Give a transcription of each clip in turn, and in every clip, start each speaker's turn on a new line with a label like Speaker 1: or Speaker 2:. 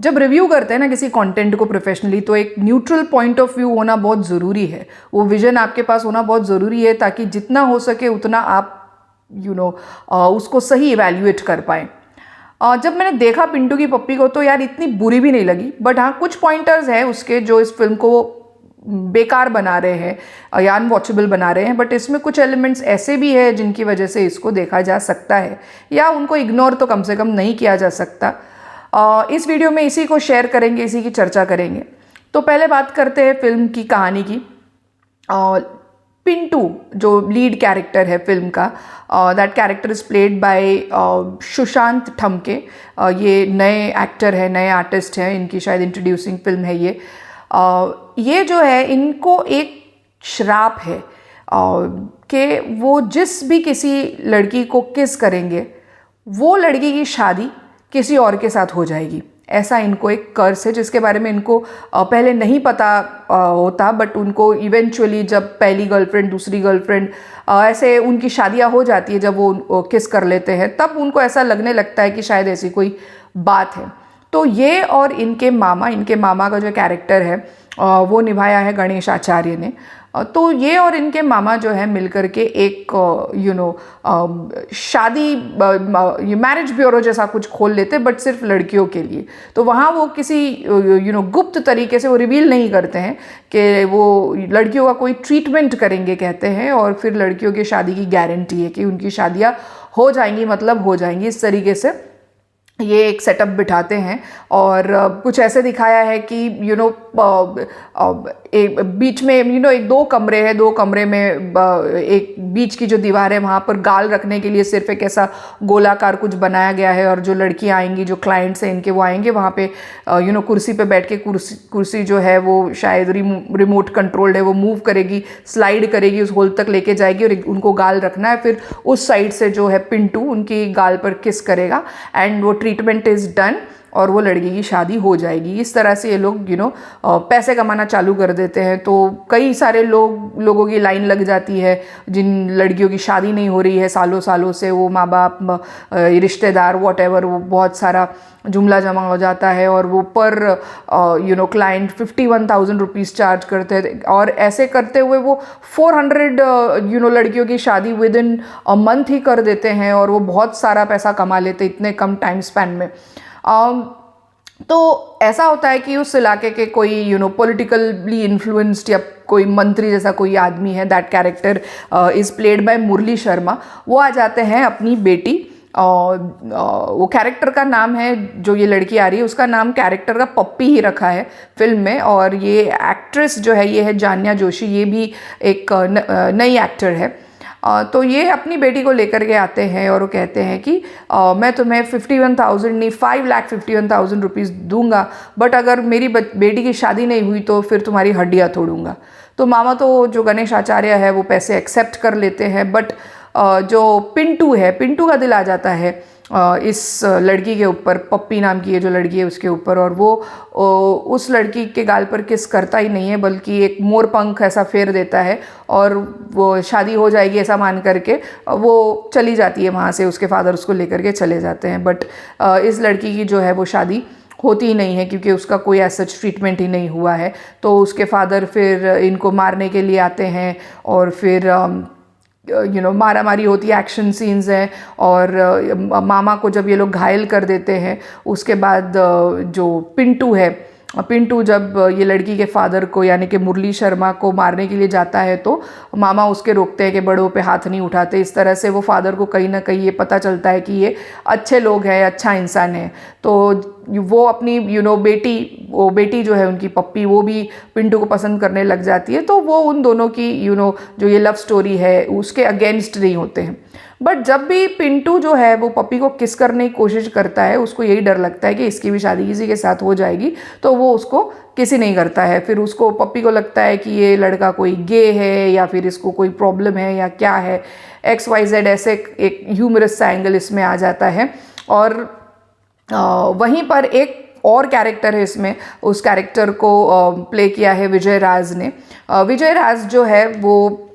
Speaker 1: जब रिव्यू करते हैं ना किसी कंटेंट को प्रोफेशनली, तो एक न्यूट्रल पॉइंट ऑफ व्यू होना बहुत ज़रूरी है। वो विजन आपके पास होना बहुत ज़रूरी है, ताकि जितना हो सके उतना आप उसको सही इवैल्यूएट कर पाएँ। जब मैंने देखा पिंटू की पप्पी को, तो यार इतनी बुरी भी नहीं लगी, बट हाँ कुछ पॉइंटर्स हैं उसके जो इस फिल्म को बेकार बना रहे हैं या अनवॉचेबल बना रहे हैं। बट इसमें कुछ एलिमेंट्स ऐसे भी है जिनकी वजह से इसको देखा जा सकता है, या उनको इग्नोर तो कम से कम नहीं किया जा सकता। इस वीडियो में इसी को शेयर करेंगे, इसी की चर्चा करेंगे। तो पहले बात करते हैं फिल्म की कहानी की। पिंटू जो लीड कैरेक्टर है फिल्म का, that character is played by Sushant Thamke. ये नए एक्टर है, नए आर्टिस्ट हैं, इनकी शायद इंट्रोड्यूसिंग फिल्म है ये। ये जो है इनको एक श्राप है कि वो जिस भी किसी लड़की को किस करेंगे, वो लड़की की शादी किसी और के साथ हो जाएगी। ऐसा इनको एक कर्स है जिसके बारे में इनको पहले नहीं पता होता, बट उनको इवेंचुअली जब पहली गर्लफ्रेंड, दूसरी गर्लफ्रेंड, ऐसे उनकी शादियां हो जाती है, जब वो किस कर लेते हैं, तब उनको ऐसा लगने लगता है कि शायद ऐसी कोई बात है। तो ये और इनके मामा का जो कैरेक्टर है वो निभाया है गणेश आचार्य ने। तो ये और इनके मामा जो है मिलकर के एक शादी मैरिज ब्यूरो जैसा कुछ खोल लेते, बट सिर्फ लड़कियों के लिए। तो वहाँ वो किसी गुप्त तरीके से वो रिवील नहीं करते हैं कि वो लड़कियों का कोई ट्रीटमेंट करेंगे कहते हैं, और फिर लड़कियों की शादी की गारंटी है कि उनकी शादियाँ हो जाएंगी, मतलब हो जाएंगी। इस तरीके से ये एक सेटअप बिठाते हैं। और कुछ ऐसे दिखाया है कि एक बीच में एक दो कमरे हैं, दो कमरे में एक बीच की जो दीवार है वहाँ पर गाल रखने के लिए सिर्फ एक ऐसा गोलाकार कुछ बनाया गया है, और जो लड़कियाँ आएंगी, जो क्लाइंट्स हैं इनके, वो आएंगे वहाँ पे कुर्सी पे बैठ के, कुर्सी जो है वो शायद रिमोट कंट्रोल्ड है, वो मूव करेगी, स्लाइड करेगी, उस होल तक लेके जाएगी, और उनको गाल रखना है। फिर उस साइड से जो है पिंटू उनकी गाल पर किस करेगा, एंड वो ट्रीटमेंट इज़ डन, और वो लड़की की शादी हो जाएगी। इस तरह से ये लोग पैसे कमाना चालू कर देते हैं। तो कई सारे लोगों की लाइन लग जाती है, जिन लड़कियों की शादी नहीं हो रही है सालों सालों से, वो माँ बाप, रिश्तेदार, वॉटेवर, वो बहुत सारा जुमला जमा हो जाता है, और वो पर क्लाइंट 51,000 रुपीज़ चार्ज करते हैं। और ऐसे करते हुए वो 400 लड़कियों की शादी विद इन अ मंथ ही कर देते हैं, और वो बहुत सारा पैसा कमा लेते इतने कम टाइम स्पैन में। तो ऐसा होता है कि उस इलाके के कोई पॉलिटिकली इन्फ्लुएंस्ड या कोई मंत्री जैसा कोई आदमी है, that character is played by Murali Sharma. वो आ जाते हैं अपनी बेटी, वो कैरेक्टर का नाम है, जो ये लड़की आ रही है उसका नाम कैरेक्टर का पप्पी ही रखा है फिल्म में। और ये एक्ट्रेस जो है ये है जान्या जोशी, ये भी एक नई एक्टर है। तो ये अपनी बेटी को लेकर के आते हैं, और वो कहते हैं कि मैं तुम्हें 51,000 नहीं 5,51,000 रुपीज़ दूंगा, बट अगर मेरी बेटी की शादी नहीं हुई तो फिर तुम्हारी हड्डियाँ तोड़ूंगा। तो मामा तो जो गणेश आचार्य है वो पैसे एक्सेप्ट कर लेते हैं, बट जो पिंटू है, पिंटू का दिल आ जाता है इस लड़की के ऊपर, पप्पी नाम की ये जो लड़की है उसके ऊपर। और वो उस लड़की के गाल पर किस करता ही नहीं है, बल्कि एक मोर पंख ऐसा फेर देता है, और वो शादी हो जाएगी ऐसा मान करके वो चली जाती है वहाँ से। उसके फादर उसको लेकर के चले जाते हैं, बट इस लड़की की जो है वो शादी होती ही नहीं है, क्योंकि उसका कोई ऐसा ट्रीटमेंट ही नहीं हुआ है। तो उसके फादर फिर इनको मारने के लिए आते हैं, और फिर मारा मारी होती है, एक्शन सीन्स हैं। और मामा को जब ये लोग घायल कर देते हैं, उसके बाद जो पिंटू है, पिंटू जब ये लड़की के फादर को यानी कि मुरली शर्मा को मारने के लिए जाता है, तो मामा उसके रोकते हैं कि बड़ों पे हाथ नहीं उठाते। इस तरह से वो फादर को कहीं ना कहीं ये पता चलता है कि ये अच्छे लोग हैं, अच्छा इंसान है। तो वो अपनी बेटी जो है उनकी पप्पी, वो भी पिंटू को पसंद करने लग जाती है। तो वो उन दोनों की जो ये लव स्टोरी है उसके अगेंस्ट नहीं होते हैं। बट जब भी पिंटू जो है वो पप्पी को किस करने की कोशिश करता है, उसको यही डर लगता है कि इसकी भी शादी किसी के साथ हो जाएगी, तो वो उसको किसी नहीं करता है। फिर उसको, पप्पी को लगता है कि ये लड़का कोई गे है, या फिर इसको कोई प्रॉब्लम है, या क्या है, XYZ, ऐसे एक ह्यूमरस सा एंगल इसमें आ जाता है। और वहीं पर एक और कैरेक्टर है इसमें, उस कैरेक्टर को प्ले किया है विजय राज ने। विजय राज जो है वो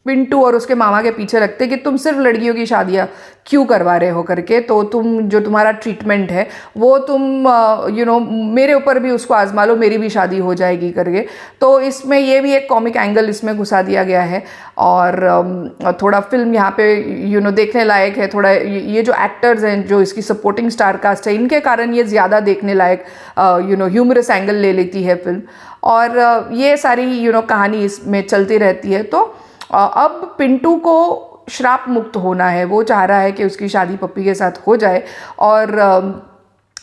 Speaker 1: पिंटू और उसके मामा के पीछे लगते कि तुम सिर्फ लड़कियों की शादियाँ क्यों करवा रहे हो करके, तो तुम जो तुम्हारा ट्रीटमेंट है वो तुम मेरे ऊपर भी उसको आजमा लो, मेरी भी शादी हो जाएगी करके। तो इसमें ये भी एक कॉमिक एंगल इसमें घुसा दिया गया है। और थोड़ा फिल्म यहाँ पे देखने लायक है। थोड़ा ये जो एक्टर्स हैं, जो इसकी सपोर्टिंग स्टार कास्ट है, इनके कारण ये ज़्यादा देखने लायक ह्यूमरस एंगल ले लेती है फिल्म। और ये सारी कहानी इसमें चलती रहती है। तो अब पिंटू को श्राप मुक्त होना है, वो चाह रहा है कि उसकी शादी पप्पी के साथ हो जाए और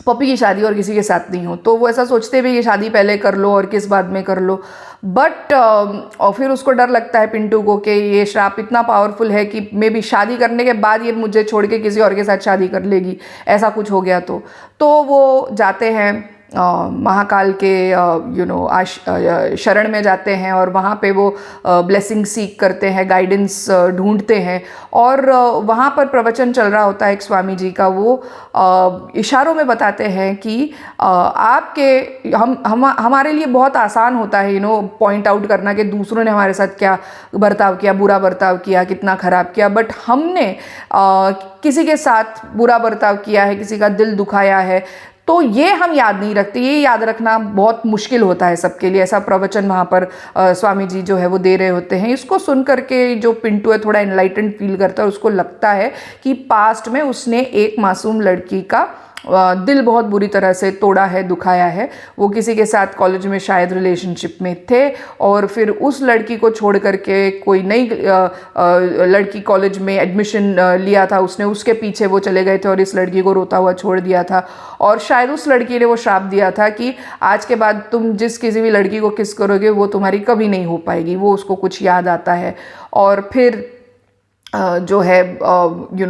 Speaker 1: पप्पी की शादी और किसी के साथ नहीं हो। तो वो ऐसा सोचते भी कि शादी पहले कर लो और किस बाद में कर लो, बट और फिर उसको डर लगता है पिंटू को कि ये श्राप इतना पावरफुल है कि मे बी शादी करने के बाद ये मुझे छोड़ के किसी और के साथ शादी कर लेगी, ऐसा कुछ हो गया तो वो जाते हैं महाकाल के शरण में जाते हैं और वहाँ पे वो ब्लेसिंग सीख करते हैं, गाइडेंस ढूंढते हैं। और वहाँ पर प्रवचन चल रहा होता है एक स्वामी जी का। वो इशारों में बताते हैं कि हमारे लिए बहुत आसान होता है पॉइंट आउट करना कि दूसरों ने हमारे साथ क्या बर्ताव किया, बुरा बर्ताव किया, कितना ख़राब किया, बट हमने किसी के साथ बुरा बर्ताव किया है, किसी का दिल दुखाया है, तो ये हम याद नहीं रखते। ये याद रखना बहुत मुश्किल होता है सबके लिए। ऐसा प्रवचन वहाँ पर स्वामी जी जो है वो दे रहे होते हैं। इसको सुन करके जो पिंटू है थोड़ा एनलाइटेंड फील करता है। उसको लगता है कि पास्ट में उसने एक मासूम लड़की का दिल बहुत बुरी तरह से तोड़ा है, दुखाया है। वो किसी के साथ कॉलेज में शायद रिलेशनशिप में थे और फिर उस लड़की को छोड़ करके कोई नई लड़की कॉलेज में एडमिशन लिया था उसने, उसके पीछे वो चले गए थे और इस लड़की को रोता हुआ छोड़ दिया था। और शायद उस लड़की ने वो श्राप दिया था कि आज के बाद तुम जिस किसी भी लड़की को किस करोगे वो तुम्हारी कभी नहीं हो पाएगी। वो उसको कुछ याद आता है और फिर जो है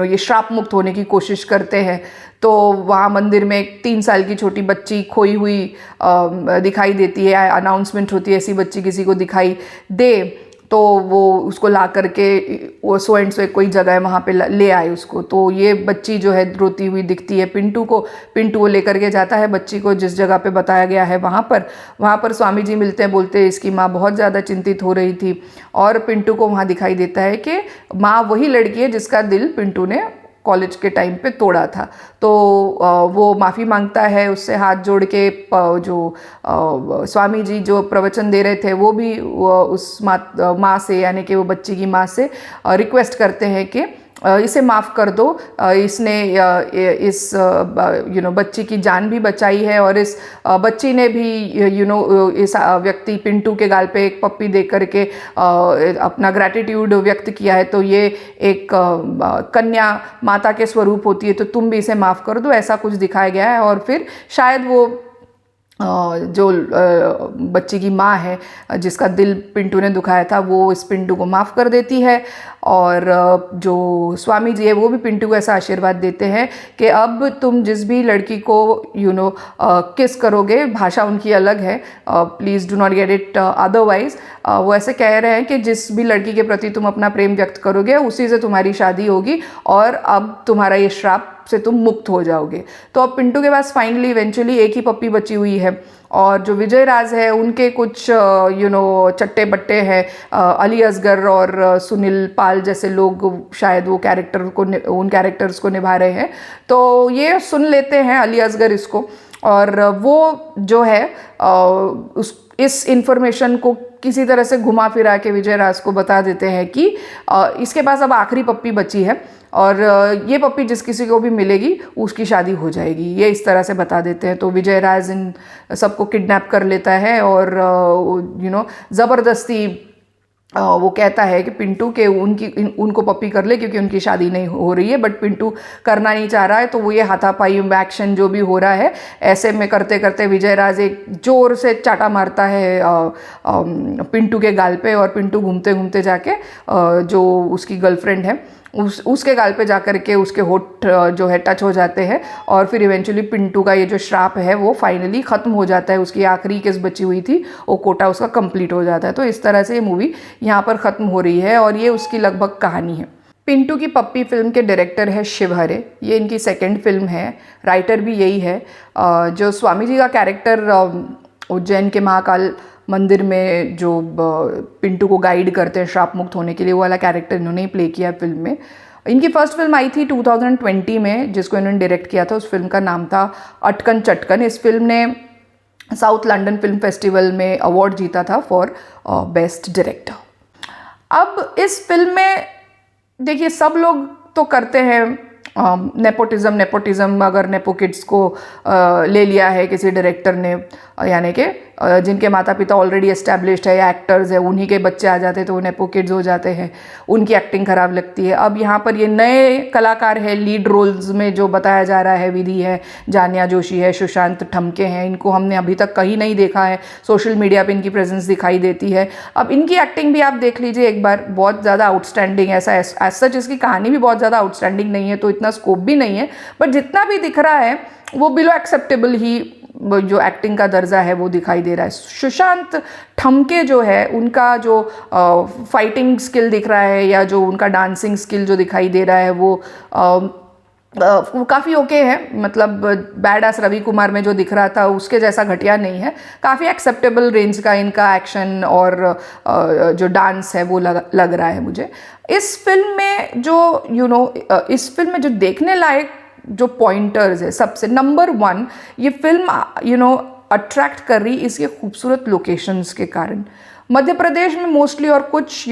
Speaker 1: ये श्राप मुक्त होने की कोशिश करते हैं। तो वहाँ मंदिर में एक 3 साल की छोटी बच्ची खोई हुई दिखाई देती है। अनाउंसमेंट होती है ऐसी बच्ची किसी को दिखाई दे, तो वो उसको ला करके वो सो एंड सो कोई जगह है वहाँ पे ले आए उसको। तो ये बच्ची जो है रोती हुई दिखती है पिंटू को। पिंटू वो लेकर के जाता है बच्ची को जिस जगह पे बताया गया है वहाँ पर स्वामी जी मिलते हैं, बोलते हैं इसकी माँ बहुत ज़्यादा चिंतित हो रही थी। और पिंटू को वहाँ दिखाई देता है कि माँ वही लड़की है जिसका दिल पिंटू ने कॉलेज के टाइम पे तोड़ा था। तो वो माफ़ी मांगता है उससे हाथ जोड़ के। जो स्वामी जी जो प्रवचन दे रहे थे वो भी उस माँ से, यानी कि वो बच्ची की माँ से रिक्वेस्ट करते हैं कि इसे माफ़ कर दो, इसने इस बच्ची की जान भी बचाई है और इस बच्ची ने भी इस व्यक्ति पिंटू के गाल पे एक पप्पी दे करके अपना ग्रैटिट्यूड व्यक्त किया है। तो ये एक कन्या माता के स्वरूप होती है, तो तुम भी इसे माफ़ कर दो, ऐसा कुछ दिखाया गया है। और फिर शायद वो जो बच्ची की माँ है जिसका दिल पिंटू ने दुखाया था वो इस पिंटू को माफ़ कर देती है। और जो स्वामी जी है वो भी पिंटू को ऐसा आशीर्वाद देते हैं कि अब तुम जिस भी लड़की को किस करोगे, भाषा उनकी अलग है, please do not get it otherwise. वो ऐसे कह रहे हैं कि जिस भी लड़की के प्रति तुम अपना प्रेम व्यक्त करोगे उसी से तुम्हारी शादी होगी और अब तुम्हारा ये श्राप से तुम मुक्त हो जाओगे। तो अब पिंटू के पास फाइनली इवेंचुअली एक ही पप्पी बची हुई है। और जो विजय राज है उनके कुछ चट्टे बट्टे हैं, अली असगर और सुनील पाल जैसे लोग शायद वो उन कैरेक्टर्स को निभा रहे हैं। तो ये सुन लेते हैं अली असगर इसको, और वो जो है इस इंफॉर्मेशन को किसी तरह से घुमा फिरा के विजय राज को बता देते हैं कि इसके पास अब आखिरी पप्पी बची है और ये पप्पी जिस किसी को भी मिलेगी उसकी शादी हो जाएगी, ये इस तरह से बता देते हैं। तो विजय राज इन सबको किडनैप कर लेता है और ज़बरदस्ती वो कहता है कि पिंटू के उनको पप्पी कर ले क्योंकि उनकी शादी नहीं हो रही है, बट पिंटू करना नहीं चाह रहा है। तो वो ये हाथापाई एक्शन जो भी हो रहा है ऐसे में करते करते विजय राज एक जोर से चाटा मारता है पिंटू के गाल पे, और पिंटू घूमते घूमते जाके जो उसकी गर्लफ्रेंड है उसके गाल पे जाकर के उसके होठ जो है टच हो जाते हैं। और फिर इवेंचुअली पिंटू का ये जो श्राप है वो फाइनली ख़त्म हो जाता है। उसकी आखिरी किस बची हुई थी वो कोटा उसका कंप्लीट हो जाता है। तो इस तरह से ये मूवी यहाँ पर ख़त्म हो रही है और ये उसकी लगभग कहानी है। पिंटू की पप्पी फिल्म के डायरेक्टर है शिव हरे। ये इनकी सेकंड फिल्म है, राइटर भी यही है। जो स्वामी जी का कैरेक्टर उज्जैन के महाकाल मंदिर में जो पिंटू को गाइड करते हैं श्राप मुक्त होने के लिए, वो वाला कैरेक्टर इन्होंने ही प्ले किया है फिल्म में। इनकी फर्स्ट फिल्म आई थी 2020 में जिसको इन्होंने डायरेक्ट किया था, उस फिल्म का नाम था अटकन चटकन। इस फिल्म ने साउथ लंदन फिल्म फेस्टिवल में अवार्ड जीता था फॉर बेस्ट डायरेक्टर। अब इस फिल्म में देखिए सब लोग तो करते हैं नेपोटिज्म, अगर नेपो किड्स को ले लिया है किसी डायरेक्टर ने, यानी कि जिनके माता पिता ऑलरेडी एस्टैब्लिश्ड है या एक्टर्स है, उन्हीं के बच्चे आ जाते हैं तो वो नेपो किड्स हो जाते हैं, उनकी एक्टिंग खराब लगती है। अब यहाँ पर ये नए कलाकार है लीड रोल्स में जो बताया जा रहा है, विधि है, जानिया जोशी है, सुशांत ठमके हैं, इनको हमने अभी तक कहीं नहीं देखा है, सोशल मीडिया पे इनकी प्रेजेंस दिखाई देती है। अब इनकी एक्टिंग भी आप देख लीजिए एक बार, बहुत ज़्यादा आउटस्टैंडिंग, ऐसा एज सच इसकी कहानी भी बहुत ज़्यादा आउटस्टैंडिंग नहीं है तो इतना स्कोप भी नहीं है, बट जितना भी दिख रहा है वो बिलो एक्सेप्टेबल ही जो एक्टिंग का दर्जा है वो दिखाई दे रहा है। सुशांत ठमके जो है उनका जो फाइटिंग स्किल दिख रहा है या जो उनका डांसिंग स्किल जो दिखाई दे रहा है वो काफ़ी ओके है, मतलब बैड एस रवि कुमार में जो दिख रहा था उसके जैसा घटिया नहीं है, काफ़ी एक्सेप्टेबल रेंज का इनका एक्शन और जो डांस है वो लग रहा है मुझे। इस फिल्म में जो इस फिल्म में जो देखने लायक जो पॉइंटर्स है, सबसे नंबर 1 ये फिल्म अट्रैक्ट कर रही इसके खूबसूरत लोकेशंस के कारण। मध्य प्रदेश में मोस्टली और कुछ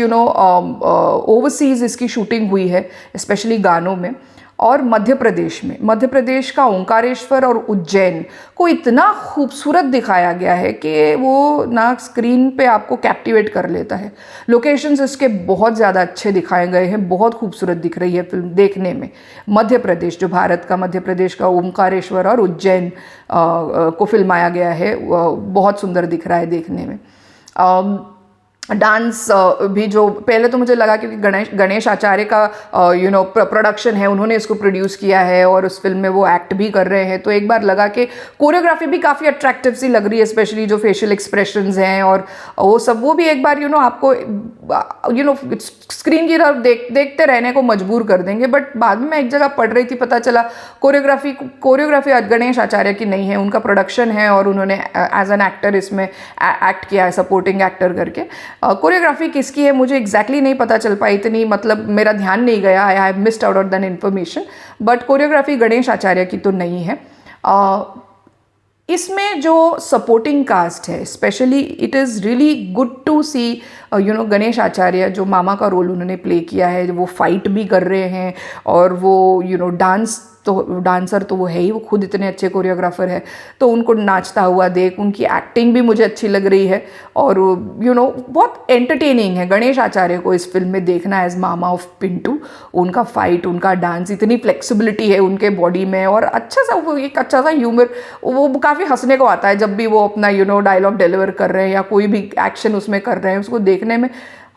Speaker 1: ओवरसीज़ इसकी शूटिंग हुई है, स्पेशली गानों में। और मध्य प्रदेश का ओंकारेश्वर और उज्जैन को इतना खूबसूरत दिखाया गया है कि वो ना स्क्रीन पे आपको कैप्टिवेट कर लेता है। लोकेशंस इसके बहुत ज़्यादा अच्छे दिखाए गए हैं, बहुत खूबसूरत दिख रही है फिल्म देखने में। मध्य प्रदेश, जो भारत का मध्य प्रदेश का ओंकारेश्वर और उज्जैन को फिल्माया गया है, बहुत सुंदर दिख रहा है देखने में। डांस भी जो पहले तो मुझे लगा क्योंकि गणेश आचार्य का प्रोडक्शन है, उन्होंने इसको प्रोड्यूस किया है और उस फिल्म में वो एक्ट भी कर रहे हैं, तो एक बार लगा कि कोरियोग्राफी भी काफ़ी अट्रैक्टिव सी लग रही है, स्पेशली जो फेशियल एक्सप्रेशंस हैं और वो सब, वो भी एक बार आपको स्क्रीन की तरफ देखते रहने को मजबूर कर देंगे। बट बाद में मैं एक जगह पढ़ रही थी, पता चला कोरियोग्राफी गणेश आचार्य की नहीं है, उनका प्रोडक्शन है और उन्होंने एज एन एक्टर इसमें एक्ट किया है, सपोर्टिंग एक्टर करके। कोरियोग्राफी किसकी है मुझे एग्जैक्टली नहीं पता चल पाई, इतनी मतलब मेरा ध्यान नहीं गया, I have missed out on that information, but choreography Ganesh Acharya की तो नहीं है। इसमें जो सपोर्टिंग कास्ट है, specially it is really good to see Ganesh Acharya, जो मामा का रोल उन्होंने प्ले किया है, वो फाइट भी कर रहे हैं और वो डांसर तो वो है ही, वो खुद इतने अच्छे कोरियोग्राफर है, तो उनको नाचता हुआ देख, उनकी एक्टिंग भी मुझे अच्छी लग रही है और बहुत एंटरटेनिंग है। गणेश आचार्य को इस फिल्म में देखना एज मामा ऑफ पिंटू, उनका फाइट, उनका डांस, इतनी फ्लेक्सिबिलिटी है उनके बॉडी में और अच्छा सा ह्यूमर, वो काफ़ी हंसने को आता है जब भी वो अपना डायलॉग डिलीवर कर रहे हैं या कोई भी एक्शन उसमें कर रहे हैं, उसको देखने में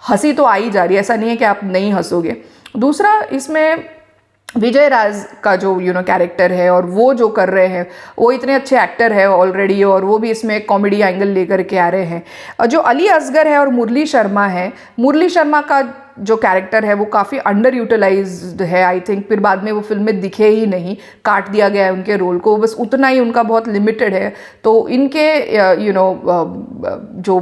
Speaker 1: हंसी तो आ ही जा रही है, ऐसा नहीं है कि आप नहीं हंसोगे। दूसरा, इसमें विजय राज का जो कैरेक्टर है और वो जो कर रहे हैं, वो इतने अच्छे एक्टर है ऑलरेडी और वो भी इसमें एक कॉमेडी एंगल लेकर के आ रहे हैं। और जो अली असगर है और मुरली शर्मा है, मुरली शर्मा का जो कैरेक्टर है वो काफ़ी अंडर यूटिलाइज्ड है, आई थिंक फिर बाद में वो फिल्म में दिखे ही नहीं, काट दिया गया है उनके रोल को, बस उतना ही उनका बहुत लिमिटेड है। तो इनके जो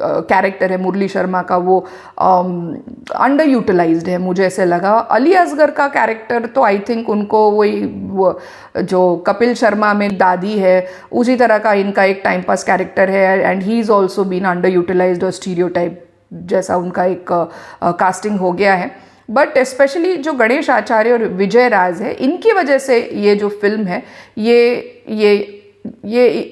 Speaker 1: कैरेक्टर है मुरली शर्मा का, वो अंडर यूटिलाइज्ड है, मुझे ऐसे लगा। अली असगर का कैरेक्टर तो आई थिंक उनको वो जो कपिल शर्मा में दादी है उसी तरह का इनका एक टाइम पास कैरेक्टर है, and he is also been underutilised और स्टीरियोटाइप जैसा उनका एक कास्टिंग हो गया है। बट स्पेशली जो गणेश आचार्य और विजय राज है, इनकी वजह से ये जो फिल्म है ये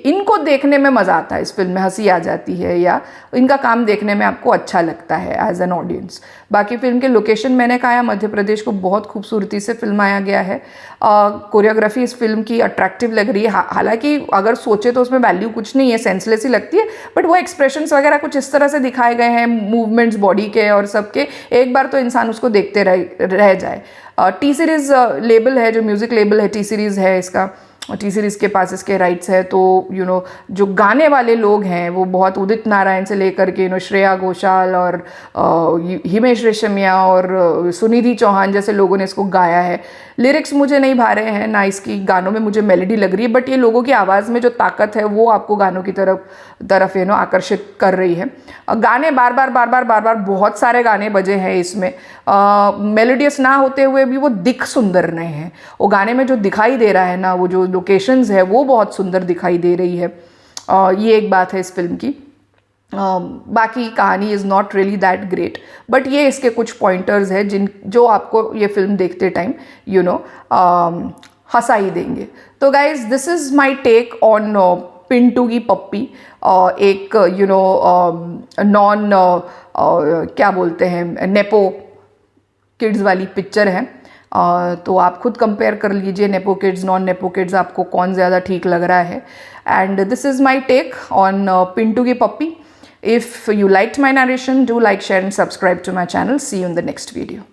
Speaker 1: इनको देखने में मज़ा आता है, इस फिल्म में हंसी आ जाती है या इनका काम देखने में आपको अच्छा लगता है एज एन ऑडियंस। बाकी फिल्म के लोकेशन मैंने कहा, मध्य प्रदेश को बहुत खूबसूरती से फिल्माया गया है। कोरियोग्राफी इस फिल्म की अट्रैक्टिव लग रही है, हालांकि अगर सोचे तो उसमें वैल्यू कुछ नहीं है, सेंसलेस ही लगती है, बट वो एक्सप्रेशंस वगैरह कुछ इस तरह से दिखाए गए हैं, मूवमेंट्स बॉडी के और सबके, एक बार तो इंसान उसको देखते रह जाए। टी सीरीज़ लेबल है, जो म्यूज़िक लेबल है टी सीरीज़ है इसका, टी सीरीज़ के पास इसके राइट्स है। तो जो गाने वाले लोग हैं वो बहुत उदित नारायण से लेकर के श्रेया घोषाल और हिमेश रेशमिया और सुनिधि चौहान जैसे लोगों ने इसको गाया है। लिरिक्स मुझे नहीं भा रहे हैं, ना इसकी गानों में मुझे मेलोडी लग रही है, बट ये लोगों की आवाज़ में जो ताकत है वो आपको गानों की तरफ आकर्षित कर रही है। गाने बार बार बहुत सारे गाने बजे हैं इसमें, मेलोडियस ना होते हुए भी वो दिख सुंदर नहीं है। वो गाने में जो दिखाई दे रहा है ना, वो जो लोकेशंस है वो बहुत सुंदर दिखाई दे रही है। ये एक बात है इस फिल्म की। बाकी कहानी is not really that great, but ये इसके कुछ पॉइंटर्स है जो आपको ये फिल्म देखते टाइम हंसा ही देंगे। तो guys, this is my take on Pintu ki Pappi. एक नॉन क्या बोलते हैं, नेपो किड्स वाली पिक्चर है। तो आप खुद कंपेयर कर लीजिए nepo kids non nepo kids, आपको कौन ज़्यादा ठीक लग रहा है। And this is my take on Pintu ki Pappi. If you liked my narration, do like, share and subscribe to my channel. See you in the next video.